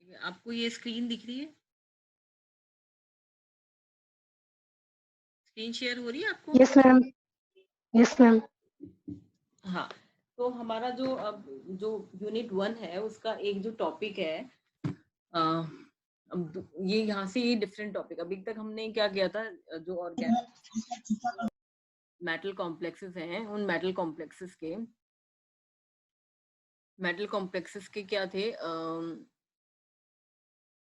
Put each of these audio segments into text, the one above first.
आपको ये स्क्रीन दिख रही है? स्क्रीन शेयर हो रही है आपको? Yes ma'am. Yes ma'am. हाँ, तो हमारा जो अब जो यूनिट 1 है उसका एक जो टॉपिक है, अ, ये यहाँ से ये डिफरेंट टॉपिक। अभी तक हमने क्या किया था, जो ऑर्गेनिक मेटल कॉम्प्लेक्सेस हैं, उन मेटल कॉम्प्लेक्सेस के क्या थे,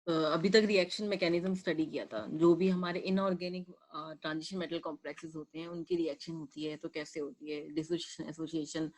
अभी तक रिएक्शन मैकेनिज्म स्टडी किया था। जो भी हमारे इनऑर्गेनिक ट्रांजिशन मेटल कॉम्प्लेक्सेस होते हैं उनकी रिएक्शन होती है तो कैसे होती है, डिसोसिएशन, एसोसिएशन।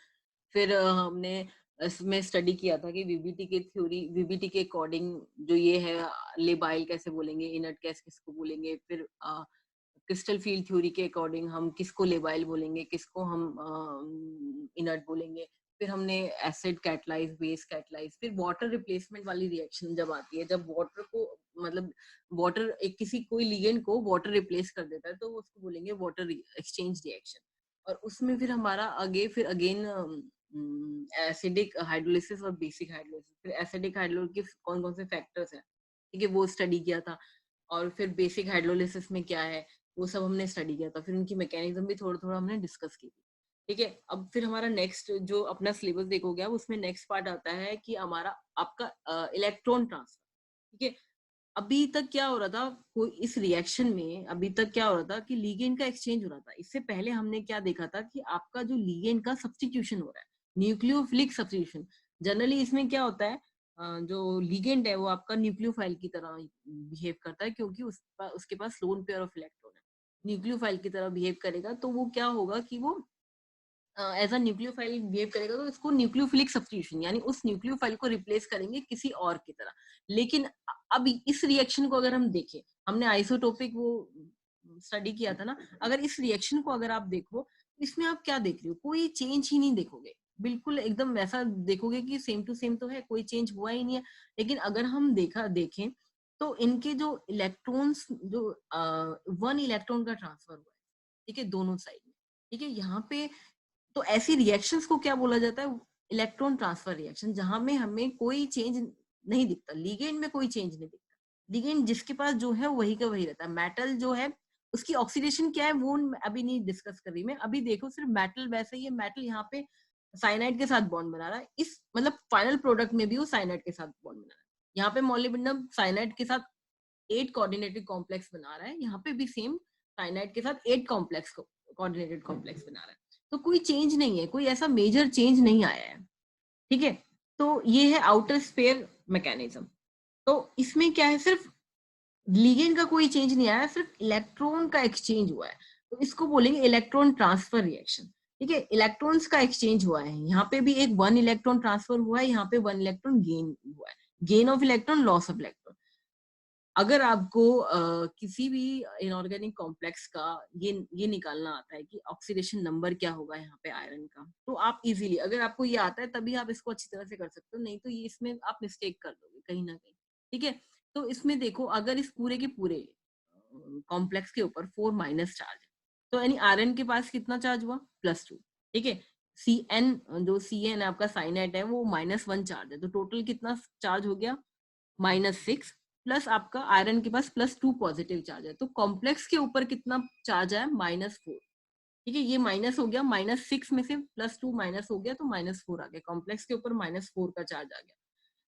फिर हमने इसमें स्टडी किया था कि वीबीटी के अकॉर्डिंग जो ये है, लेबाइल कैसे बोलेंगे, इनर्ट गैस किसको बोलेंगे। फिर क्रिस्टल फील्ड थ्योरी के अकॉर्डिंग हम किसको लेबाइल बोलेंगे, किसको हम इनर्ट बोलेंगे। फिर हमने एसिड कैटलाइज, बेस कैटलाइज। फिर वाटर रिप्लेसमेंट वाली रिएक्शन जब आती है, जब वाटर को मतलब वाटर एक किसी कोई लिगेंड को वाटर रिप्लेस कर देता है तो उसको बोलेंगे वाटर एक्सचेंज रिएक्शन। और उसमें फिर हमारा फिर अगेन एसिडिक हाइड्रोलिसिस और बेसिक हाइड्रोलिसिस। फिर एसिडिक हाइड्रोलिसिस के कौन कौन से फैक्टर्स हैं, ठीक है, वो स्टडी किया था। और फिर बेसिक हाइड्रोलिसिस में क्या है वो सब हमने स्टडी किया था। फिर उनकी मैकेनिज्म भी थोड़ा थोड़ा हमने डिस्कस की थी, ठीक है। अब फिर हमारा नेक्स्ट जो अपना सिलेबस देखोगे आप, उसमें नेक्स्ट पार्ट आता है कि हमारा आपका इलेक्ट्रॉन ट्रांसफर, ठीक है। अभी तक क्या हो रहा था, कोई इस रिएक्शन में अभी तक क्या हो रहा था कि लीगेंड का एक्सचेंज हो रहा था। इससे पहले हमने क्या देखा था कि आपका जो लीगेंड का सब्स्टिट्यूशन हो रहा है, न्यूक्लियोफिलिक सब्स्टिट्यूशन। जनरली इसमें क्या होता है, जो लीगेंड है वो आपका न्यूक्लियोफाइल की तरह बिहेव करता है, क्योंकि उसके पास लोन पेयर ऑफ इलेक्ट्रॉन है। न्यूक्लियोफाइल की तरह बिहेव करेगा तो वो क्या होगा कि वो एज अ न्यूक्लियोफाइल बिहेव करेगा, तो इसको न्यूक्लियोफिलिक सब्स्टिट्यूशन, यानी उस न्यूक्लियोफाइल को रिप्लेस करेंगे किसी और की तरह। लेकिन अब इस रिएक्शन को अगर हम देखें, हमने आइसोटोपिक वो स्टडी किया था ना, अगर इस रिएक्शन को अगर आप देखो, इसमें आप क्या देख रहे हो, कोई चेंज ही नहीं देखोगे। बिल्कुल एकदम वैसा देखोगे कि सेम टू सेम तो है, कोई चेंज हुआ ही नहीं है। लेकिन अगर हम देखें तो इनके जो इलेक्ट्रॉन्स, जो 1 इलेक्ट्रॉन का ट्रांसफर हुआ है, ठीक है, दोनों साइड में, ठीक है। यहाँ पे तो ऐसी रिएक्शंस को क्या बोला जाता है, इलेक्ट्रॉन ट्रांसफर रिएक्शन, जहां में हमें कोई चेंज नहीं दिखता, लिगेंड में कोई चेंज नहीं दिखता। लिगेंड जिसके पास जो है वही का वही रहता है। मेटल जो है उसकी ऑक्सीडेशन क्या है वो अभी नहीं डिस्कस कर रही मैं। अभी देखो सिर्फ मेटल वैसे ही है, मेटल यहाँ पे साइनाइड के साथ बॉन्ड बना रहा है, इस मतलब फाइनल प्रोडक्ट में भी वो साइनाइड के साथ बॉन्ड बना रहा है। यहाँ पे मोलिब्डेनम साइनाइड के साथ 8 कोऑर्डिनेटेड कॉम्प्लेक्स बना रहा है, यहाँ पे भी सेम साइनाइड के साथ 8 कॉम्प्लेक्स कोऑर्डिनेटेड कॉम्प्लेक्स बना रहा है। तो कोई चेंज नहीं है, कोई ऐसा मेजर चेंज नहीं आया है, ठीक है। तो ये है आउटर स्पेयर मैकेनिज्म। तो इसमें क्या है, सिर्फ लिगेंड का कोई चेंज नहीं आया, सिर्फ इलेक्ट्रॉन का एक्सचेंज हुआ है। तो इसको बोलेंगे इलेक्ट्रॉन ट्रांसफर रिएक्शन, ठीक है। इलेक्ट्रॉन्स का एक्सचेंज हुआ है, यहाँ पे भी एक 1 इलेक्ट्रॉन ट्रांसफर हुआ है, यहाँ पे 1 इलेक्ट्रॉन गेन हुआ है। Gain of electron, loss of electron. अगर आपको किसी भी इनऑर्गेनिक कॉम्प्लेक्स का ये निकालना आता है कि ऑक्सीडेशन नंबर क्या होगा यहाँ पे आयरन का, तो आप इजीली, अगर आपको ये आता है तभी आप इसको अच्छी तरह से कर सकते हो, नहीं तो ये इसमें आप मिस्टेक कर दोगे कहीं ना कहीं, ठीक है। तो इसमें देखो, अगर इस पूरे के पूरे कॉम्प्लेक्स के ऊपर 4 माइनस चार्ज है, तो यानी आयरन के पास कितना चार्ज हुआ, +2, ठीक है। सी एन, जो सी एन आपका साइनाइड है वो -1 चार्ज है, तो टोटल कितना चार्ज हो गया, -6। प्लस आपका आयरन के पास +2 पॉजिटिव चार्ज है, तो कॉम्प्लेक्स के ऊपर कितना चार्ज है, -4, ठीक है। ये माइनस हो गया, -6 में से +2 माइनस हो गया तो -4 आ गया, कॉम्प्लेक्स के ऊपर -4 का चार्ज आ गया,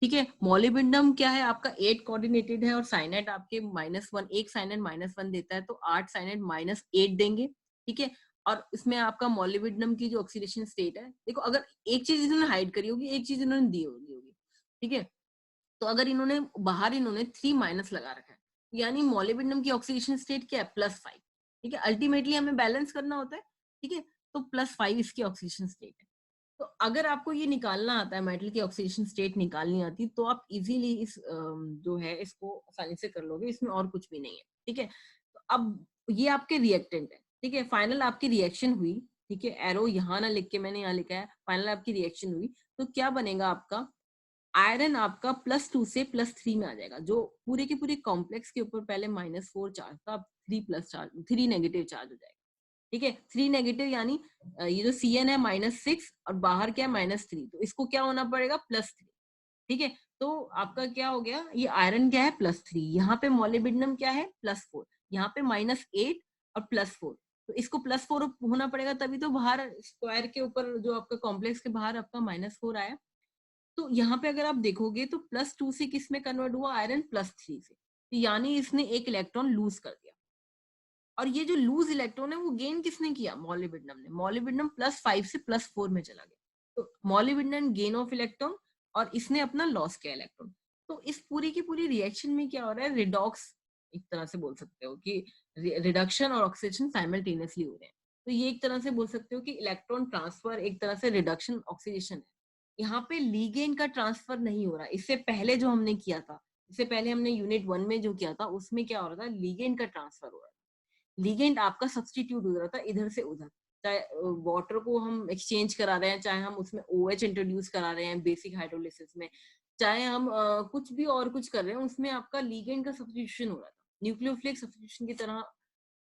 ठीक है। मोलिब्डेनम क्या है आपका 8 कोऑर्डिनेटेड है, और साइनाइड आपके -1, एक साइनाइड -1 देता है, तो 8 साइनाइड -8 देंगे, ठीक है। और इसमें आपका मोलिब्डेनम की जो ऑक्सीडेशन स्टेट है, देखो अगर एक चीज इन्होंने हाइड करी होगी, एक चीज इन्होंने दी होगी, ठीक है। तो अगर इन्होंने बाहर 3 माइनस लगा रखा है, यानी मोलिब्डेनम की ऑक्सीडेशन स्टेट क्या है, +5, ठीक है। अल्टीमेटली हमें बैलेंस करना होता है, ठीक है। तो +5 इसकी ऑक्सीडेशन स्टेट है। तो अगर आपको ये निकालना आता है, मेटल की ऑक्सीडेशन स्टेट निकालनी आती, तो आप इजीली इस जो है इसको आसानी से कर लोगे, इसमें और कुछ भी नहीं है, ठीक है। तो अब ये आपके रिएक्टेंट है, ठीक है। फाइनल आपकी रिएक्शन हुई, ठीक है, एरो यहाँ ना लिख के मैंने यहाँ लिखा है, फाइनल आपकी रिएक्शन हुई, तो क्या बनेगा आपका, आयरन आपका +2 से +3 में आ जाएगा, जो पूरे के पूरे कॉम्प्लेक्स के ऊपर पहले -4 चार्ज था, अब 3 नेगेटिव चार्ज हो जाएगा, ठीक है। 3 नेगेटिव, यानी ये जो Cn है -6 और बाहर क्या है -3, तो इसको क्या होना पड़ेगा, +3, ठीक है, तो आपका क्या हो गया, ये आयरन क्या है +3, यहाँ पे मोलिब्डेनम क्या है +4, यहाँ पे -8 और +4, तो इसको +4 होना पड़ेगा तभी तो बाहर स्क्वायर के ऊपर जो आपका कॉम्प्लेक्स के बाहर आपका -4 आया। तो यहाँ पे अगर आप देखोगे तो +2 से किस में कन्वर्ट हुआ, आयरन +3 से, तो यानी इसने एक इलेक्ट्रॉन लूज कर दिया। और ये जो लूज इलेक्ट्रॉन है वो गेन किसने किया, मॉलिब्डेनम ने। मॉलिब्डेनम +5 से +4 में चला गया, तो मॉलिब्डेनम गेन ऑफ इलेक्ट्रॉन और इसने अपना लॉस किया इलेक्ट्रॉन। तो इस पूरी की पूरी रिएक्शन में क्या हो रहा है, रिडॉक्स एक तरह से बोल सकते हो कि रिडक्शन और ऑक्सीडेशन साइमल्टेनियसली हो रहे हैं। तो ये एक तरह से बोल सकते हो कि इलेक्ट्रॉन ट्रांसफर एक तरह से रिडक्शन ऑक्सीडेशन है। यहाँ पे लीगेंड का ट्रांसफर नहीं हो रहा, इससे पहले जो हमने किया था, इससे पहले हमने यूनिट 1 में जो किया था उसमें क्या हो रहा था, लीगेंड का ट्रांसफर हो रहा था। लीगेंड आपका सब्सटीट्यूट हो रहा था इधर से उधर, चाहे वाटर को हम एक्सचेंज करा रहे हैं, चाहे हम उसमें OH इंट्रोड्यूस करा रहे हैं बेसिक हाइड्रोलिसिस में, चाहे हम कुछ भी और कुछ कर रहे हैं, उसमें आपका लीगेंड का सब्सटीट्यूशन हो रहा था। न्यूक्लियोफिलिक सब्सटीट्यूशन की तरह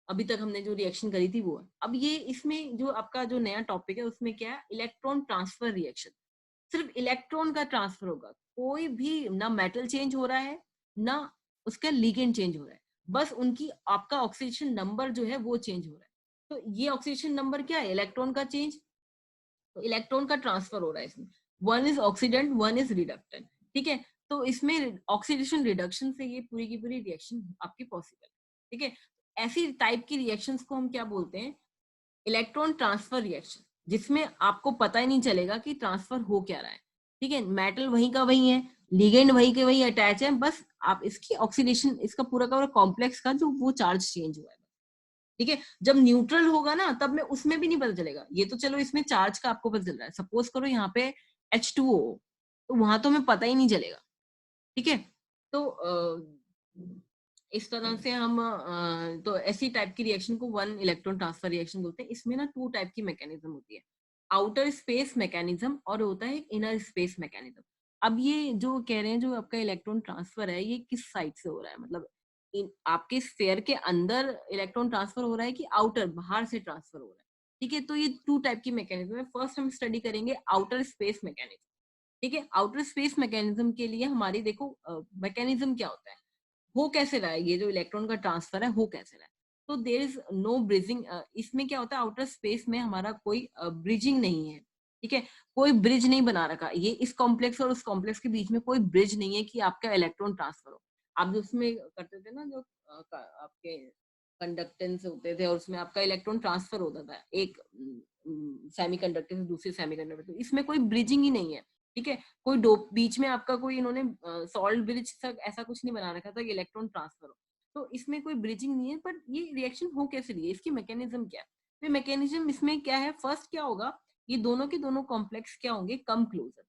अभी तक हमने जो रिएक्शन करी थी वो है। अब ये इसमें जो आपका जो नया टॉपिक है उसमें क्या है, इलेक्ट्रॉन ट्रांसफर रिएक्शन। सिर्फ इलेक्ट्रॉन का ट्रांसफर होगा, कोई भी ना मेटल चेंज हो रहा है ना उसका लीगेंड चेंज हो रहा है, बस उनकी आपका ऑक्सीडेशन नंबर जो है वो चेंज हो रहा है। तो ये ऑक्सीडेशन नंबर क्या है, इलेक्ट्रॉन का चेंज, तो इलेक्ट्रॉन का ट्रांसफर हो रहा है इसमें। One is oxidant, one is reductant, ठीक है। तो इसमें ऑक्सीडेशन रिडक्शन से ये पूरी की पूरी रिएक्शन आपकी पॉसिबल है, ठीक है। ऐसी टाइप की रिएक्शंस को हम क्या बोलते हैं, इलेक्ट्रॉन ट्रांसफर रिएक्शन, जिसमें आपको पता ही नहीं चलेगा कि ट्रांसफर हो क्या रहा है, ठीक है। मेटल वही का वही है, लिगेंड वही के वही अटैच है, बस आप इसकी ऑक्सीडेशन, इसका पूरा का पूरा कॉम्प्लेक्स का जो वो चार्ज चेंज हुआ है, ठीक है। जब न्यूट्रल होगा ना तब में उसमें भी नहीं पता चलेगा, ये तो चलो इसमें चार्ज का आपको पता चल रहा है, सपोज करो यहाँ पे H2O, तो वहां तो हमें पता ही नहीं चलेगा, ठीक है। तो इस तरह से हम तो ऐसी टाइप की रिएक्शन को वन इलेक्ट्रॉन ट्रांसफर रिएक्शन बोलते हैं। इसमें ना 2 टाइप की मैकेनिज्म होती है, आउटर स्पेस मैकेनिज्म और होता है इनर स्पेस मैकेनिज्म। अब ये जो कह रहे हैं जो आपका इलेक्ट्रॉन ट्रांसफर है ये किस साइड से हो रहा है, मतलब आपके स्फीयर के अंदर इलेक्ट्रॉन ट्रांसफर हो रहा है कि आउटर बाहर से ट्रांसफर हो रहा है, ठीक है। तो ये 2 टाइप की मैकेनिज्म है। फर्स्ट हम स्टडी करेंगे आउटर स्पेस मैकेनिज्म, ठीक है। आउटर स्पेस मैकेनिज्म के लिए हमारी देखो मैकेनिज्म क्या होता है, हो कैसे रहा है ये जो इलेक्ट्रॉन का ट्रांसफर है, हो कैसे रहा है। तो देयर इज नो ब्रिजिंग, इसमें क्या होता है आउटर स्पेस में हमारा कोई ब्रिजिंग नहीं है, ठीक है। कोई ब्रिज नहीं बना रखा ये, इस कॉम्प्लेक्स और उस कॉम्प्लेक्स के बीच में कोई ब्रिज नहीं है कि आपका इलेक्ट्रॉन ट्रांसफर हो। आप जो उसमें करते थे ना जो आपके कंडक्टेंस होते थे और उसमें आपका इलेक्ट्रॉन ट्रांसफर होता था एक सेमीकंडक्टर से दूसरे सेमीकंडक्टर, तो इसमें कोई ब्रिजिंग ही नहीं है, ठीक है। कोई डोप बीच में आपका कोई इन्होंने सॉल्ट ब्रिज तक ऐसा कुछ नहीं बना रखा था कि इलेक्ट्रॉन ट्रांसफर हो, तो इसमें कोई ब्रिजिंग नहीं है। पर ये रिएक्शन हो कैसे रही है, इसकी मैकेनिज्म क्या है, तो मैकेनिज्म इसमें क्या है, फर्स्ट क्या होगा, ये दोनों के दोनों कॉम्प्लेक्स क्या होंगे, कम क्लोजर,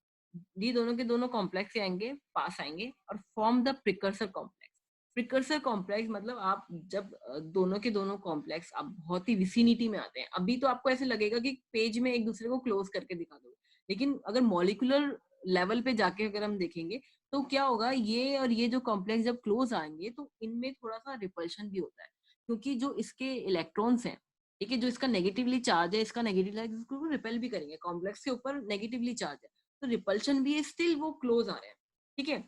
ये दोनों के दोनों कॉम्प्लेक्स आएंगे पास आएंगे और form the precursor complex. Precursor complex मतलब आप जब दोनों के दोनों कॉम्प्लेक्स आप बहुत ही विसिनिटी में आते हैं, अभी तो आपको ऐसे लगेगा कि पेज में एक दूसरे को क्लोज करके दिखा दो, लेकिन अगर मॉलिक्यूलर लेवल पे जाके अगर हम देखेंगे तो क्या होगा, ये और ये जो कॉम्प्लेक्स जब क्लोज आएंगे तो इनमें थोड़ा सा रिपल्शन भी होता है, क्योंकि जो इसके इलेक्ट्रॉन्स हैं, ठीक है, जो इसका नेगेटिवली चार्ज है, इसका नेगेटिव चार्ज इसको रिपेल भी करेंगे, कॉम्प्लेक्स के ऊपर नेगेटिवली चार्ज है तो रिपल्शन भी है, स्टिल वो क्लोज आ रहे हैं, ठीक है।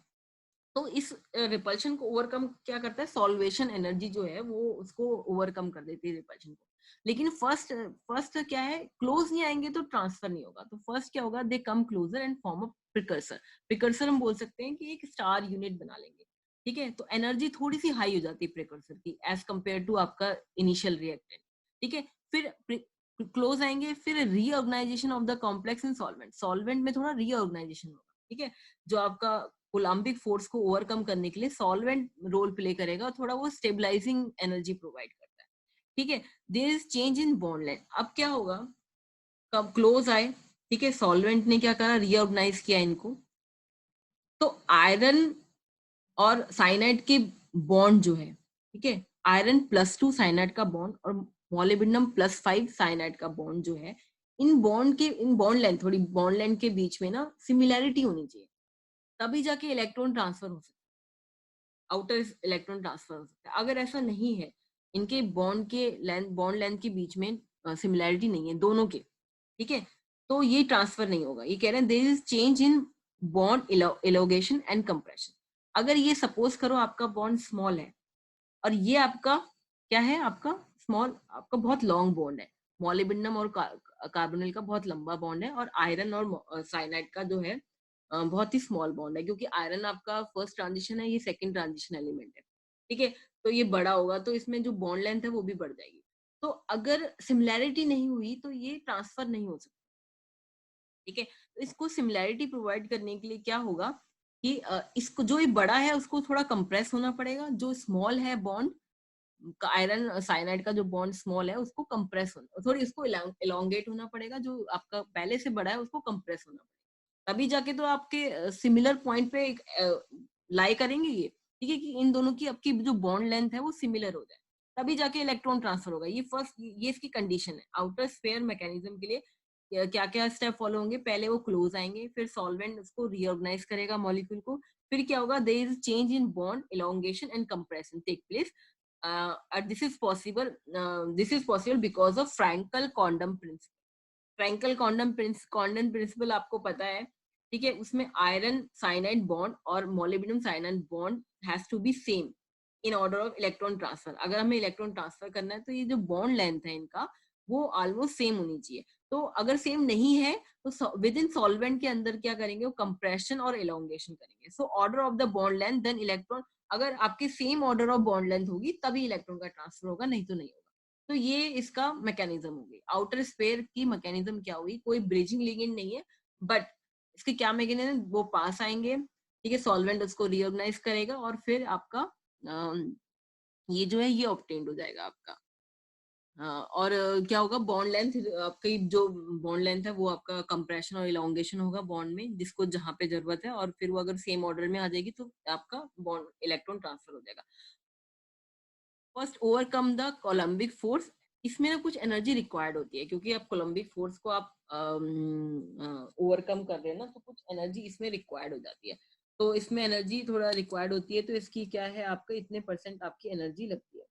तो इस रिपल्शन को ओवरकम क्या करता है, सॉल्वेशन एनर्जी जो है वो उसको ओवरकम कर देती है रिपल्शन को। लेकिन फर्स्ट फर्स्ट क्या है, क्लोज नहीं आएंगे तो ट्रांसफर नहीं होगा, तो फर्स्ट क्या होगा, they come closer and form a precursor. Precursor हम बोल सकते हैं कि एक स्टार यूनिट बना लेंगे, ठीक है। तो एनर्जी थोड़ी सी हाई हो जाती है प्रिकर्सर की एज कम्पेयर टू आपका इनिशियल रिएक्टेंट, ठीक है। फिर क्लोज आएंगे, फिर reorganisation of the complex in solvent, solvent में थोड़ा रीऑर्गेनाइजेशन होगा, ठीक है। जो आपका कोलम्बिक फोर्स को ओवरकम करने के लिए सॉल्वेंट रोल प्ले करेगा, थोड़ा वो स्टेबलाइजिंग एनर्जी प्रोवाइड करता है, ठीक है। There is change in bond length, अब क्या होगा, कब क्लोज आए, ठीक है, सॉल्वेंट ने क्या करा, रीऑर्गेनाइज किया इनको, तो आयरन और साइनाइड के बॉन्ड जो है, ठीक है, आयरन +2 साइनाइड का बॉन्ड और मोलिब्डेनम +5 साइनाइड का बॉन्ड जो है, इन बॉन्ड लेंथ, थोड़ी बॉन्ड लेंथ के बीच में ना सिमिलैरिटी होनी चाहिए, तभी जाके इलेक्ट्रॉन ट्रांसफर हो सकता है, आउटर इलेक्ट्रॉन ट्रांसफर हो सकता है। अगर ऐसा नहीं है, इनके बॉन्ड लेंथ के बीच में सिमिलैरिटी नहीं है दोनों के, ठीक है, तो ये ट्रांसफर नहीं होगा। ये कह रहे हैं there is change in bond elongation and compression. अगर ये सपोज करो आपका बॉन्ड स्मॉल है और ये आपका क्या है, आपका स्मॉल, आपका बहुत लॉन्ग बॉन्ड है, मोलिब्डेनम और कार्बोनिल का बहुत लंबा बॉन्ड है, और आयरन और साइनाइड का जो है बहुत ही स्मॉल बॉन्ड है, क्योंकि आयरन आपका फर्स्ट ट्रांजिशन है, ये सेकंड ट्रांजिशन एलिमेंट है, ठीक है। तो ये बड़ा होगा तो इसमें जो बॉन्ड लेंथ है वो भी बढ़ जाएगी। तो अगर सिमिलैरिटी नहीं हुई तो ये ट्रांसफर नहीं हो सकता, ठीक है। तो इसको सिमिलैरिटी प्रोवाइड करने के लिए क्या होगा कि इसको जो ये बड़ा है उसको थोड़ा कंप्रेस होना पड़ेगा, जो स्मॉल है बॉन्ड आयरन साइनाइड का जो बॉन्ड स्मॉल है उसको कंप्रेस होना, थोड़ी उसको एलोंगेट होना पड़ेगा, जो आपका पहले से बड़ा है उसको कंप्रेस होना पड़ेगा, तभी जाके तो आपके सिमिलर पॉइंट पे लाई करेंगे ये, ठीक है, कि इन दोनों की आपकी जो बॉन्ड लेंथ है वो सिमिलर हो जाए, तभी जाके इलेक्ट्रॉन ट्रांसफर होगा। ये फर्स्ट, ये इसकी कंडीशन है। आउटर स्फीयर मैकेनिज्म के लिए क्या क्या स्टेप फॉलो होंगे, पहले वो क्लोज आएंगे, फिर सॉल्वेंट उसको रीऑर्गेनाइज करेगा मॉलिक्यूल को, फिर क्या होगा, there is change in bond elongation and compression take place. This is possible because of Frankel condom principle. Franck Condon principle आपको पता है, ठीक है। उसमें आयरन साइनाइड बॉन्ड और molybdenum cyanide bond has to be same in order of electron transfer. अगर हमें electron transfer करना है तो ये जो बॉन्ड लेंथ है इनका वो ऑलमोस्ट सेम होनी चाहिए। तो अगर सेम नहीं है तो विद इन सॉल्वेंट के अंदर क्या करेंगे, वो कंप्रेशन और एलोंगेशन करेंगे। So order of the bond length then electron, अगर आपके same order of bond length होगी तभी इलेक्ट्रॉन का ट्रांसफर होगा, नहीं तो नहीं होगा। तो ये इसका मैकेनिज्म होगी। आउटर स्फीयर की मैकेनिज्म क्या हुई, कोई ब्रिजिंग लिगेंड नहीं है, बट इसके क्या मैकेनिज्म, वो पास आएंगे, ठीक है, सॉल्वेंट उसको रिऑर्गेनाइज करेगा और फिर आपका ये जो है ये ऑब्टेन्ड हो जाएगा आपका। और क्या होगा, बॉन्ड लेंथ, आपकी जो बॉन्ड लेंथ है वो आपका कंप्रेशन और इलोंगेशन होगा बॉन्ड में, जिसको जहां पे जरूरत है, और फिर वो अगर सेम ऑर्डर में आ जाएगी तो आपका बॉन्ड इलेक्ट्रॉन ट्रांसफर हो जाएगा। First overcome the coulombic force. इसमें ना कुछ एनर्जी रिक्वायर्ड होती है, क्योंकि आप कोलम्बिक फोर्स को आप ओवरकम कर रहे हैं ना, तो कुछ एनर्जी इसमें रिक्वायर्ड हो जाती है। तो इसमें एनर्जी थोड़ा रिक्वायर्ड होती है, तो इसकी क्या है, आपका इतने परसेंट आपकी एनर्जी लगती है,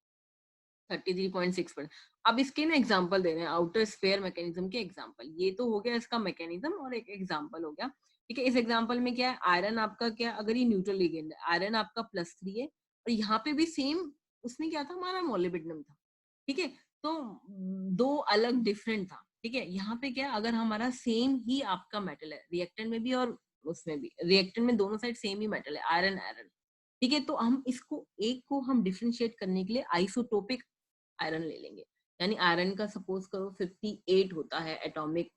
33.6%। अब इसके ना एग्जांपल दे रहे हैं, आउटर स्फीयर मैकेनिज्म के एग्जांपल। ये तो हो गया इसका मैकेनिज्म और एक एग्जांपल हो गया, ठीक है। इस एग्जांपल में क्या है, आयरन आपका क्या, अगर ये न्यूट्रल लिगेंड है, आयरन आपका +3 है, और यहाँ पे भी सेम, उसमें क्या था, हमारा मोलिब्डेनम था, ठीक है। तो दो अलग डिफरेंट था, ठीक है। यहाँ पे क्या, अगर हमारा सेम ही आपका मेटल है, रिएक्टेंट में भी और उसमें भी, रिएक्टेंट में दोनों साइड सेम ही मेटल है, आयरन आयरन, ठीक है। तो हम इसको, एक को हम डिफरेंशिएट करने के लिए आइसोटोपिक आयरन ले लेंगे। यानी आयरन का सपोज करो 58 होता है एटॉमिक,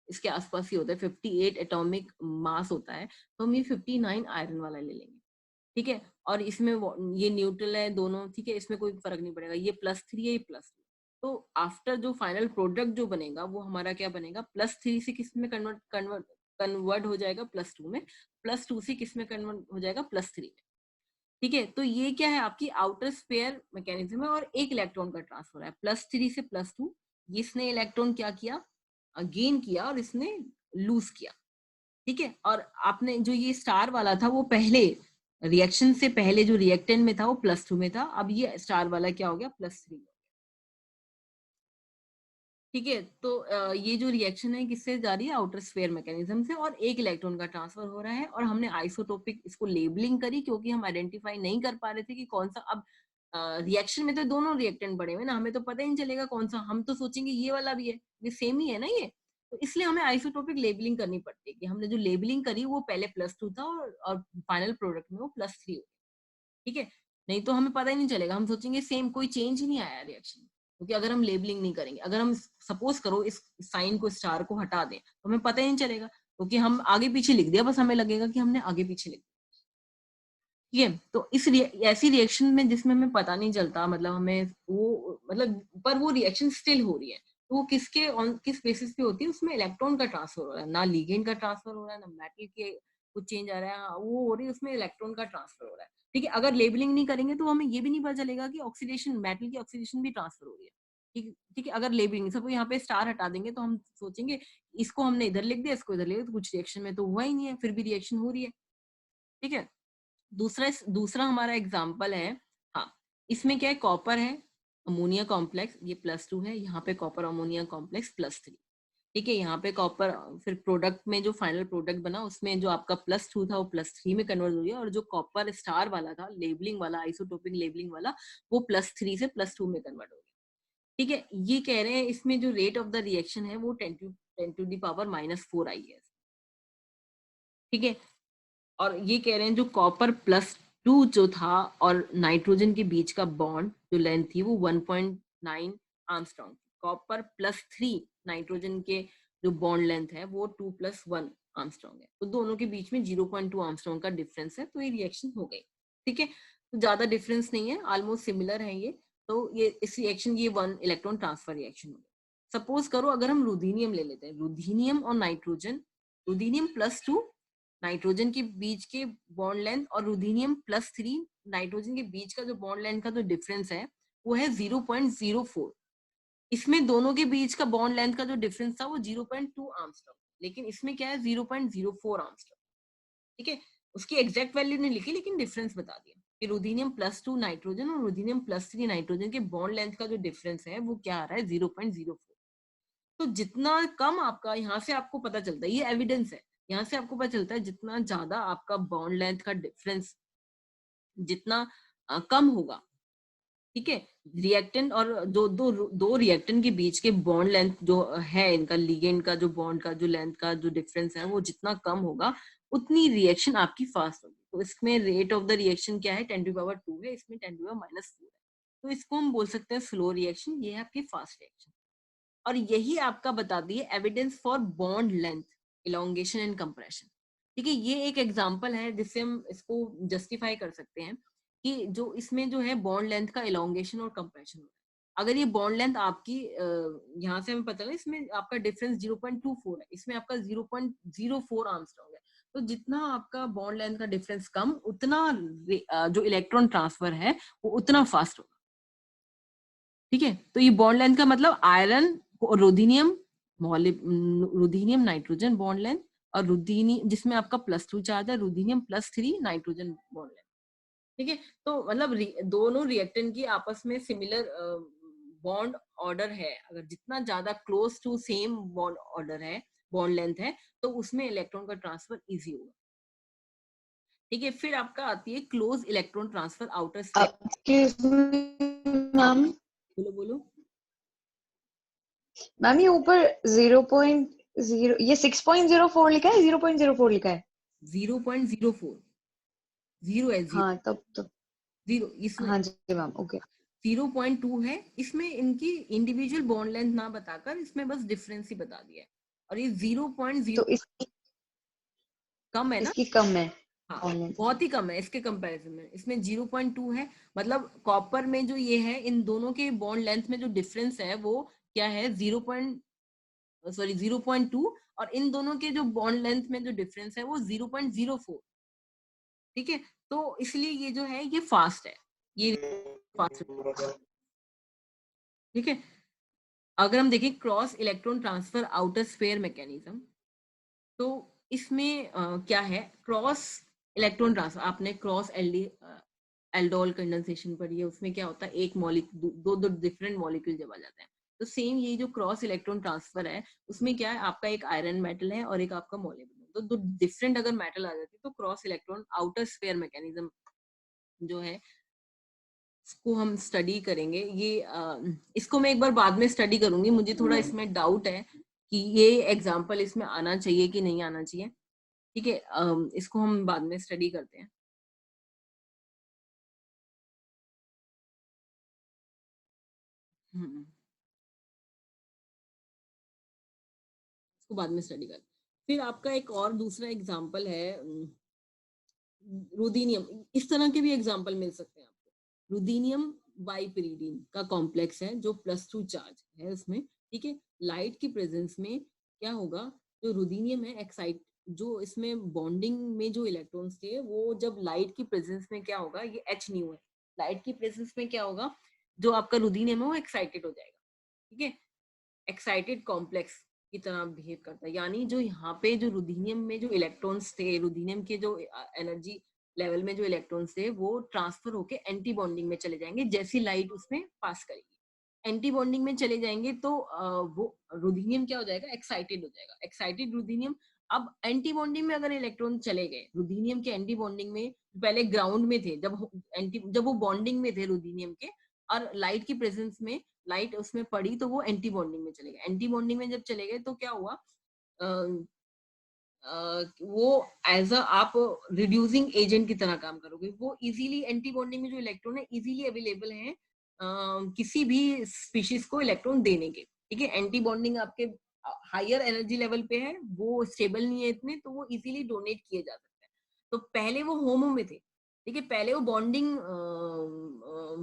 इसके आसपास ही होता है, 58 एटॉमिक मास होता है, तो हम ये 59 आयरन वाला ले लेंगे, ठीक है। और इसमें ये न्यूट्रल है दोनों, ठीक है, इसमें कोई फर्क नहीं पड़ेगा, ये +3 है, ये +2। तो आफ्टर जो फाइनल प्रोडक्ट जो बनेगा वो हमारा क्या बनेगा, +3 से किस में कन्वर्ट कन्वर्ट कन्वर्ट हो जाएगा, +2 में, +2 से किस में कन्वर्ट हो जाएगा, +3 में, ठीक है। तो ये क्या है, आपकी आउटर स्फीयर मैकेनिज्म है, और एक इलेक्ट्रॉन का ट्रांसफर है +3 से +2। इसने इलेक्ट्रॉन क्या किया, गेन किया, और इसने लूज किया, ठीक है। और आपने जो ये स्टार वाला था वो पहले रिएक्शन से पहले जो रिएक्टेंट में था वो +2 में था, अब ये स्टार वाला क्या हो गया, +3, ठीक है। तो ये जो रिएक्शन है किससे जा रही है, आउटर स्फीयर मैकेनिज्म से, और एक इलेक्ट्रॉन का ट्रांसफर हो रहा है। और हमने आइसोटोपिक इसको लेबलिंग करी, क्योंकि हम आइडेंटिफाई नहीं कर पा रहे थे कि कौन सा, अब रिएक्शन में तो दोनों रिएक्टेंट बड़े हुए ना, हमें तो पता ही नहीं चलेगा कौन सा, हम तो सोचेंगे ये वाला भी है, ये सेम ही है ना ये। तो इसलिए हमें आइसोटोपिक लेबलिंग करनी पड़ती है, कि हमने जो लेबलिंग करी वो पहले +2 था, और फाइनल प्रोडक्ट में वो +3 हो, ठीक है। नहीं तो हमें पता ही नहीं चलेगा, हम सोचेंगे सेम, कोई चेंज ही नहीं आया रिएक्शन, क्योंकि अगर हम लेबलिंग नहीं करेंगे, अगर हम सपोज करो इस साइन को, स्टार को हटा दें, तो हमें पता ही नहीं चलेगा, क्योंकि हम आगे पीछे लिख दिया, बस हमें लगेगा कि हमने आगे पीछे लिख दिया, ठीक है। तो ऐसी रिएक्शन में जिसमें हमें पता नहीं चलता, मतलब हमें वो, मतलब पर वो रिएक्शन स्टिल हो रही है, तो वो किसके ऑन किस बेसिस पे होती है, उसमें इलेक्ट्रॉन का ट्रांसफर हो रहा है, ना लिगेंड का ट्रांसफर हो रहा है, ना मेटल के कुछ चेंज आ रहा है, हाँ, वो हो रही है, उसमें इलेक्ट्रॉन का ट्रांसफर हो रहा है, ठीक है। अगर लेबलिंग नहीं करेंगे तो हमें ये भी नहीं पता चलेगा कि ऑक्सीडेशन, मेटल की ऑक्सीडेशन भी ट्रांसफर हो रही है, ठीक ठीक है। अगर लेबलिंग, सब यहाँ पे स्टार हटा देंगे तो हम सोचेंगे इसको हमने इधर लिख दिया, इसको इधर लिख दिया, तो कुछ रिएक्शन में तो हुआ ही नहीं है, फिर भी रिएक्शन हो रही है, ठीक है। दूसरा दूसरा हमारा एग्जाम्पल है, हाँ, इसमें क्या है, कॉपर है, अमोनिया कॉम्प्लेक्स, ये +2 है, यहाँ पे कॉपर अमोनिया कॉम्प्लेक्स +3, ठीक है, यहाँ पे कॉपर फिर प्रोडक्ट में जो फाइनल प्रोडक्ट बना उसमें जो आपका +2 था वो +3 में कन्वर्ट हो गया, और जो कॉपर स्टार वाला था लेबलिंग वाला, आइसोटोपिक लेबलिंग वाला, वो +3 से +2 में कन्वर्ट हो गया। ठीक है, ये कह रहे हैं इसमें जो रेट ऑफ द रिएक्शन है वो 10⁻⁻⁴ आई है। ठीक है, और ये कह रहे हैं जो कॉपर +2 जो था और नाइट्रोजन के बीच का बॉन्ड जो लेंथ थी वो 1.9 आर्मस्ट्रॉन्ग, कॉपर +3 नाइट्रोजन के जो बॉन्ड लेंथ है वो 2+1 आर्मस्ट्रॉन्ग है, तो दोनों के बीच में 0.2 आर्मस्ट्रॉन्ग का डिफरेंस है, तो ये रिएक्शन हो गई। ठीक है, तो ज्यादा डिफरेंस नहीं है, ऑलमोस्ट सिमिलर है ये, तो ये इस रिएक्शन ये 1 इलेक्ट्रॉन ट्रांसफर रिएक्शन हो गई। सपोज करो अगर हम रुदीनियम ले लेते हैं, रुदीनियम और नाइट्रोजन, रुदीनियम +2 नाइट्रोजन के बीच के बॉन्ड लेंथ और रुदीनियम +3 नाइट्रोजन के बीच का जो बॉन्ड लेंथ का जो डिफरेंस है वो है 0.04। इसमें दोनों के बीच का बॉन्ड लेंथ का जो डिफरेंस था वो 0.2 आर्मस्ट्रॉन्ग, लेकिन इसमें क्या है 0.04 आर्मस्ट्रॉन्ग। ठीक है, उसकी एग्जैक्ट वैल्यू नहीं लिखी लेकिन डिफरेंस बता दिया कि रुदीनियम +2 नाइट्रोजन और रुदीनियम +3 नाइट्रोजन के बॉन्ड लेंथ का जो डिफरेंस है वो क्या आ रहा है 0.04। तो जितना कम आपका, यहाँ से आपको पता चलता है, ये एविडेंस है, यहाँ से आपको पता चलता है जितना ज्यादा आपका बॉन्ड लेंथ का डिफरेंस जितना कम होगा, ठीक है, रिएक्टेंट और जो दो रिएक्टेंट के बीच के बॉन्ड लेंथ जो है, इनका लिगेंड का जो बॉन्ड का जो लेंथ का जो डिफरेंस है वो जितना कम होगा उतनी रिएक्शन आपकी फास्ट होगी। तो इसमें रेट ऑफ द रिएक्शन क्या है 10⁻² है, इसमें 10⁻⁴ है, तो इसको हम बोल सकते हैं स्लो रिएक्शन, ये है आपकी फास्ट रिएक्शन। और यही आपका बता दिए evidence for bond length, elongation and compression. ठीक है, ये एक एग्जांपल है जिससे हम इसको जस्टिफाई कर सकते हैं कि जो इसमें जो है बॉन्ड लेंथ का इलोंगेशन और कंप्रेशन हो रहा है। अगर ये बॉन्ड लेंथ आपकी यहाँ से हमें पता चला इसमें आपका डिफरेंस 0.24 है, इसमें आपका 0.04 आर्मस्ट्रॉन्ग है, तो जितना आपका बॉन्ड लेंथ का डिफरेंस कम उतना जो इलेक्ट्रॉन ट्रांसफर है वो उतना फास्ट होगा। ठीक है, तो ये बॉन्ड लेंथ का मतलब आयरन रुदीनियम रुदीनियम नाइट्रोजन बॉन्ड लेंथ, और रुदीनियम जिसमें आपका +2 चार्ज है, रुदीनियम +3 नाइट्रोजन बॉन्ड लेंथ। ठीक है, तो मतलब दोनों रिएक्टेंट की आपस में सिमिलर बॉन्ड ऑर्डर है, अगर जितना ज्यादा close to same bond order है, बॉन्ड लेंथ है, तो उसमें इलेक्ट्रॉन का ट्रांसफर इजी होगा। ठीक है, फिर आपका आती है close electron transfer outer space. Ma'am बोलो बोलो। मैम ये ऊपर 0.0 ये 6.04 लिखा है 0.04 लिखा है 0.04 जीरो है, जीरो हाँ तब तो जीरो इसमें हाँ जी मैम ओके 0.2 है, इसमें इनकी इंडिविजुअल बॉन्ड लेंथ ना बताकर इसमें बस डिफरेंस ही बता दिया है, और ये 0.0 तो इसकी कम है ना। इसकी कम है हाँ, ऑनलाइन बहुत ही कम है इसके कंपैरिजन में, इसमें 0.2 है, मतलब कॉपर में जो ये है इन दोनों के बॉन्ड लेंथ में जो डिफरेंस है वो क्या है 0.2, और इन दोनों के जो बॉन्ड लेंथ में जो डिफरेंस है वो 0.04। ठीक है, तो इसलिए ये जो है ये फास्ट है, ये फास्ट। ठीक है, अगर हम देखें cross electron transfer outer sphere mechanism, तो इसमें क्या है क्रॉस इलेक्ट्रॉन ट्रांसफर, आपने क्रॉस एल्डोल कंडेंसेशन पढ़ी है, उसमें क्या होता है एक मॉलिक्यूल दो डिफरेंट मॉलिक्यूल जब आ जाते हैं, तो सेम ये जो क्रॉस इलेक्ट्रॉन ट्रांसफर है उसमें क्या है आपका एक आयरन मेटल है और एक आपका मॉलिक्यूल, तो दो डिफरेंट अगर मेटल आ जाती है तो cross electron outer sphere mechanism जो है इसको हम स्टडी करेंगे। ये इसको मैं एक बार बाद में स्टडी करूंगी, मुझे थोड़ा इसमें डाउट है कि ये एग्जाम्पल इसमें आना चाहिए कि नहीं आना चाहिए। ठीक है, इसको हम बाद में स्टडी करते हैं। इसको बाद में स्टडी करते हैं। फिर आपका एक और दूसरा एग्जाम्पल है रुदीनियम, इस तरह के भी एग्जाम्पल मिल सकते हैं आपको। रुदीनियम बाइपिरिडीन का कॉम्प्लेक्स है जो +2 चार्ज है उसमें। ठीक है, लाइट की प्रेजेंस में क्या होगा, जो रुदीनियम है एक्साइट, जो इसमें बॉन्डिंग में जो इलेक्ट्रॉन्स थे वो जब लाइट की प्रेजेंस में क्या होगा, ये H न्यू है, लाइट की प्रेजेंस में क्या होगा, जो आपका रुदीनियम है वो एक्साइटेड हो जाएगा। ठीक है, एक्साइटेड कॉम्प्लेक्स की तरह बिहेव करता है, यानी जो यहाँ पे जो रुदीनियम में जो इलेक्ट्रॉन्स थे, रुदीनियम के जो एनर्जी लेवल में जो इलेक्ट्रॉन्स थे वो ट्रांसफर होके एंटी बॉन्डिंग में चले जाएंगे जैसी लाइट उसमें पास करेगी। एंटी बॉन्डिंग में चले जाएंगे तो वो रुथेनियम क्या हो जाएगा, एक्साइटेड हो जाएगा, एक्साइटेड रुथेनियम। अब एंटी बॉन्डिंग में अगर इलेक्ट्रॉन चले गए रुथेनियम के एंटी बॉन्डिंग में, पहले ग्राउंड में थे, जब वो बॉन्डिंग में थे रुथेनियम के, और लाइट की प्रेजेंस में लाइट उसमें पड़ी तो वो एंटी बॉन्डिंग में चले गए। एंटी बॉन्डिंग में जब चले गए तो क्या हुआ, वो एज अ आप रिड्यूसिंग एजेंट की तरह काम करोगे। वो इजीली एंटी बॉन्डिंग में जो इलेक्ट्रॉन है इजीली अवेलेबल है किसी भी स्पीशीज को इलेक्ट्रॉन देने के, ठीक है। एंटी बॉन्डिंग आपके हायर एनर्जी लेवल पे है, वो स्टेबल नहीं है इतने, तो वो इजीली डोनेट किए जा सकते हैं। तो पहले वो होमो में थे, ठीक है, पहले वो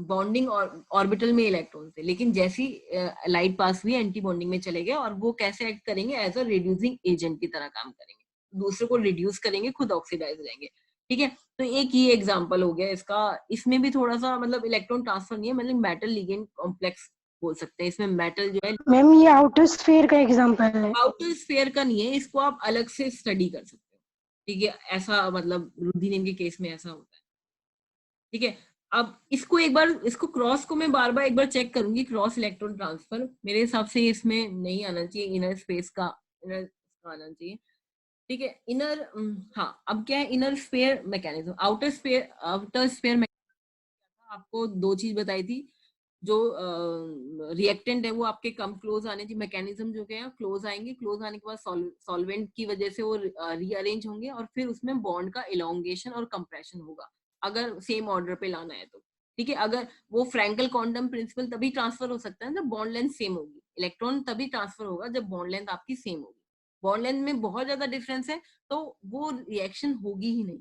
बॉन्डिंग ऑर्बिटल में इलेक्ट्रॉन थे, लेकिन जैसी लाइट पास हुई एंटी बॉन्डिंग में चले गए, और वो कैसे एक्ट करेंगे, एज अ रिड्यूसिंग एजेंट की तरह काम करेंगे, दूसरे को रिड्यूस करेंगे, खुद ऑक्सीडाइज हो जाएंगे, ठीक है। तो एक ये एग्जांपल हो गया इसका। इसमें भी थोड़ा सा मतलब इलेक्ट्रॉन ट्रांसफर नहीं है, मतलब मेटल लिगेंड कॉम्प्लेक्स बोल सकते हैं, इसमें मेटल जो है। मैम ये आउटर स्फीयर का एग्जांपल है। आउटर स्फीयर का नहीं है, इसको आप अलग से स्टडी कर सकते हो, ठीक है। ऐसा मतलब रुथेनियम के केस में ऐसा होता है, ठीक है। अब इसको एक बार, इसको क्रॉस को मैं बार बार एक बार चेक करूंगी, क्रॉस इलेक्ट्रॉन ट्रांसफर मेरे हिसाब से इसमें नहीं आना चाहिए, इनर स्पेस का, इनर आना चाहिए, ठीक है। इनर, हाँ, अब क्या है, inner sphere mechanism, outer sphere, outer sphere mechanism. आपको दो चीज बताई थी, जो रिएक्टेंट है वो आपके कम क्लोज आने की मैकेनिज्म, जो क्या है क्लोज आएंगे, क्लोज आने के बाद सॉल्वेंट की वजह से वो रीअरेंज होंगे, और फिर उसमें बॉन्ड का इलोंगेशन और कंप्रेशन होगा, अगर सेम ऑर्डर पे लाना है तो, ठीक है। अगर वो फ्रैंकल क्वांटम प्रिंसिपल तभी ट्रांसफर हो सकता है जब बॉन्ड लेंथ सेम होगी, इलेक्ट्रॉन तभी ट्रांसफर होगा जब बॉन्ड लेंथ आपकी सेम होगी। बॉन्ड लेंथ में बहुत ज्यादा डिफरेंस है तो वो रिएक्शन होगी ही नहीं,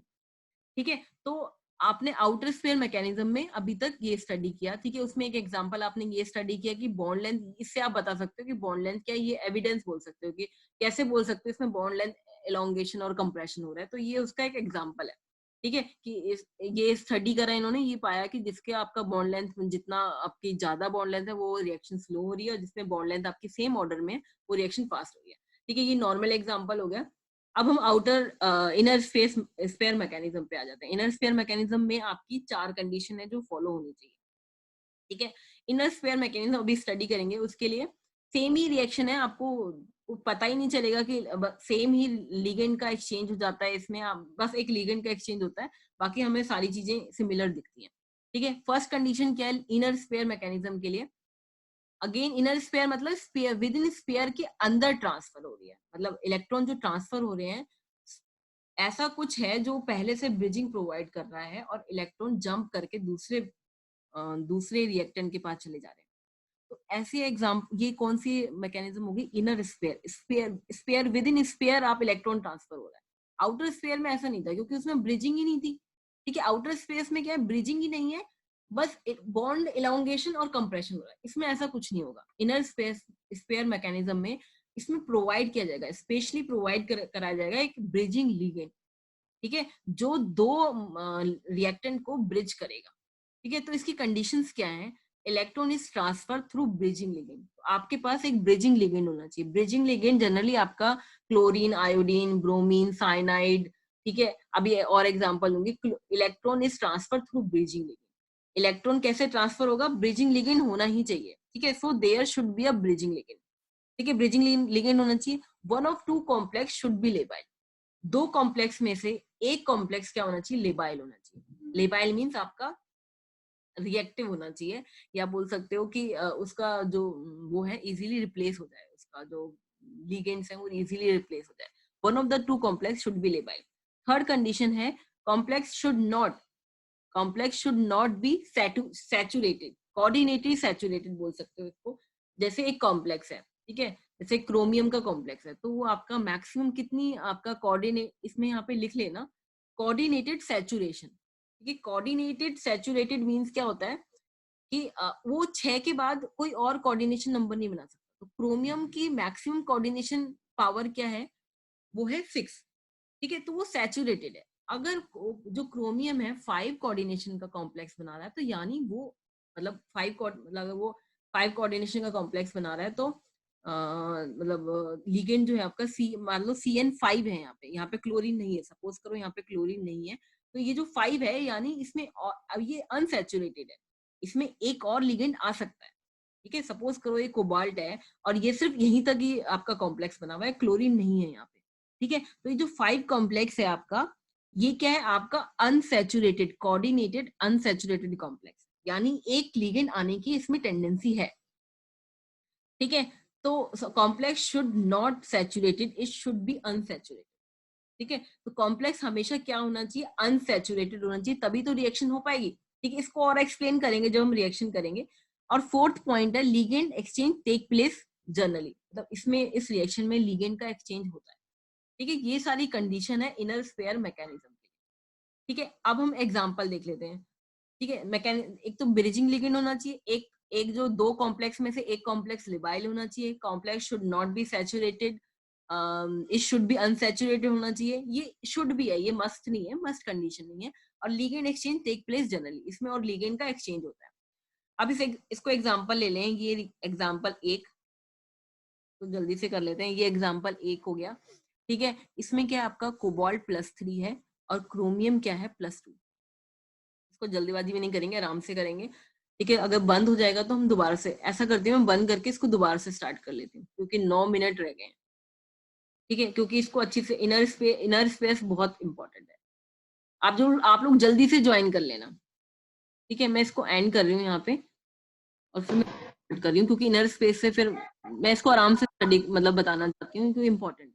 ठीक है। तो आपने आउटर स्फीयर मैकेनिज्म में अभी तक ये स्टडी किया, ठीक है। उसमें एक एग्जांपल आपने ये स्टडी किया कि बॉन्ड लेंथ, इससे आप बता सकते हो कि बॉन्ड लेंथ क्या है, ये एविडेंस बोल सकते हो कि कैसे बोल सकते हो इसमें बॉन्ड लेंथ एलोंगेशन और कंप्रेशन हो रहा है, तो ये उसका एक एग्जांपल है, ठीक है। कि ये स्टडी करा इन्होंने, ये पाया कि जिसके आपका बॉन्ड लेंथ, जितना आपकी ज्यादा बॉन्ड लेंथ है वो रिएक्शन स्लो हो रही है, और जिसमें बॉन्ड लेंथ आपकी सेम ऑर्डर में वो रिएक्शन फास्ट हो रही है, ठीक है। ये नॉर्मल एग्जाम्पल हो गया। अब हम outer inner space sphere mechanism पे आ जाते हैं। इनर स्फीयर मैकेनिज्म में आपकी 4 कंडीशन है जो फॉलो होनी चाहिए, ठीक है। इनर स्फीयर मैकेनिज्म अभी स्टडी करेंगे, उसके लिए सेम ही रिएक्शन है, आपको पता ही नहीं चलेगा कि सेम ही लिगेंड का एक्सचेंज हो जाता है इसमें, बस एक लिगेंड का एक्सचेंज होता है, बाकी हमें सारी चीजें सिमिलर दिखती हैं, ठीक है। फर्स्ट कंडीशन क्या है इनर स्फीयर मैकेनिज्म के लिए, अगेन इनर स्फीयर मतलब स्फीयर, विद इन स्फीयर के अंदर ट्रांसफर हो रही है, मतलब इलेक्ट्रॉन जो ट्रांसफर हो रहे हैं ऐसा कुछ है जो पहले से ब्रिजिंग प्रोवाइड कर रहा है, और इलेक्ट्रॉन जंप करके दूसरे रिएक्टेंट के पास चले जा रहे हैं। तो ऐसे ये कौन सी मैकेनिज्म होगी, inner sphere, sphere sphere with in sphere आप इलेक्ट्रॉन ट्रांसफर हो रहा है। आउटर स्फीयर में ऐसा नहीं था क्योंकि उसमें ब्रिजिंग ही नहीं थी, ठीक है। आउटर स्पेस में क्या है, ब्रिजिंग ही नहीं है, बस बॉन्ड इलांगेशन और कंप्रेशन हो रहा है, इसमें ऐसा कुछ नहीं होगा। इनर स्पेस स्फीयर मैकेनिज्म में इसमें प्रोवाइड किया जाएगा, स्पेशली प्रोवाइड कराया जाएगा एक ब्रिजिंग लिगेंड, ठीक है, जो दो रिएक्टेंट को ब्रिज करेगा, ठीक है। तो इसकी कंडीशंस क्या है, electron is transfer through bridging ligand, तो आपके पास एक ब्रिजिंग लिगेंड होना चाहिए। ब्रिजिंग लिगेंड जनरली आपका क्लोरीन, आयोडीन, ब्रोमीन, साइनाइड, ठीक है। अभी और एग्जांपल दूंगी, electron is transfer through bridging ligand. Electron कैसे ट्रांसफर होगा, ब्रिजिंग लिगेंड होना ही चाहिए, ठीक है। So there should be a bridging ligand, ठीक है, ब्रिजिंग लिगेंड होना चाहिए। One of two complex should be labile, दो कॉम्प्लेक्स में से एक कॉम्प्लेक्स क्या होना चाहिए, लेबाइल होना चाहिए। लेबाइल मींस आपका रिएक्टिव होना चाहिए, या बोल सकते हो कि उसका जो वो है इजीली रिप्लेस हो जाए, उसका जो लिगेंड्स है वो इजीली रिप्लेस हो जाए। One of the two complex should be labile. Third condition है complex should not be saturated, coordinated saturated बोल सकते हो इसको। जैसे एक कॉम्प्लेक्स है, ठीक है, जैसे क्रोमियम का कॉम्प्लेक्स है, तो वो आपका मैक्सिमम कितनी आपका कोऑर्डिनेट, इसमें यहाँ पे लिख लेना कोऑर्डिनेटेड सैचुरेशन, ठीक है। कोऑर्डिनेटेड सैचुरेटेड मींस क्या होता है कि वो 6 के बाद कोई और कोऑर्डिनेशन नंबर नहीं बना सकता। तो क्रोमियम की मैक्सिमम कोऑर्डिनेशन पावर क्या है, वो है 6, ठीक है। तो वो सैचुरेटेड है। अगर जो क्रोमियम है 5 कोऑर्डिनेशन का कॉम्प्लेक्स बना रहा है, तो यानी वो मतलब 5 मतलब अगर वो 5 कोऑर्डिनेशन का कॉम्प्लेक्स बना रहा है, तो मतलब लिगेंड जो है आपका मान लो CN5 है, यहाँ पे क्लोरीन नहीं है, सपोज करो यहाँ पे क्लोरीन नहीं है, तो ये जो 5 है यानी इसमें अब ये अनसैचुरेटेड है, इसमें एक और लिगेंड आ सकता है, ठीक है, सपोज करो ये कोबाल्ट है और ये सिर्फ यहीं तक ही आपका कॉम्प्लेक्स बना हुआ है, क्लोरीन नहीं है यहाँ पे, ठीक है। तो ये जो 5 कॉम्प्लेक्स है आपका, ये क्या है आपका अनसैचुरेटेड कोऑर्डिनेटेड अनसैचुरेटेड कॉम्प्लेक्स, यानी एक लिगेंड आने की इसमें टेंडेंसी है, ठीक है। तो complex should not saturated, it should be unsaturated, ठीक है। तो कॉम्प्लेक्स हमेशा क्या होना चाहिए, अनसैचुरेटेड होना चाहिए, तभी तो रिएक्शन हो पाएगी, ठीक है। इसको और एक्सप्लेन करेंगे जब हम रिएक्शन करेंगे। और फोर्थ पॉइंट है ligand exchange take place generally, मतलब इसमें इस रिएक्शन में लिगेंड का एक्सचेंज होता है, ठीक है। ये सारी कंडीशन है इनर स्फीयर मैकेनिज्म की, ठीक है। अब हम एग्जांपल देख लेते हैं, ठीक है। एक तो ब्रिजिंग लिगेंड होना चाहिए, एक जो 2 कॉम्प्लेक्स में से एक कॉम्प्लेक्स लिबाइल होना चाहिए, complex should not be saturated, it should be unsaturated होना चाहिए, ये शुड भी है, ये मस्ट नहीं है, मस्ट कंडीशन नहीं है। और ligand exchange take place generally, इसमें और लिगेंड का एक्सचेंज होता है। अब इसको एग्जांपल ले लें, ये एग्जांपल 1 तो जल्दी से कर लेते हैं, ये एग्जांपल 1 हो गया, ठीक है। इसमें क्या है आपका कोबाल्ट +3 है और क्रोमियम क्या है +2। इसको जल्दीबाजी में नहीं करेंगे, आराम से करेंगे, ठीक है। अगर बंद हो जाएगा तो हम दोबारा से ऐसा करती हूँ, मैं बंद करके इसको दोबारा से स्टार्ट कर लेती हूँ क्योंकि 9 मिनट रह गए, ठीक है। क्योंकि इसको अच्छी से इनर स्पेस बहुत इंपॉर्टेंट है, आप लोग जल्दी से ज्वाइन कर लेना, ठीक है। मैं इसको एंड कर रही हूँ यहाँ पे और फिर मैं कर रही हूँ क्योंकि इनर स्पेस से फिर मैं इसको आराम से स्टडी मतलब बताना चाहती हूँ क्योंकि इंपॉर्टेंट है।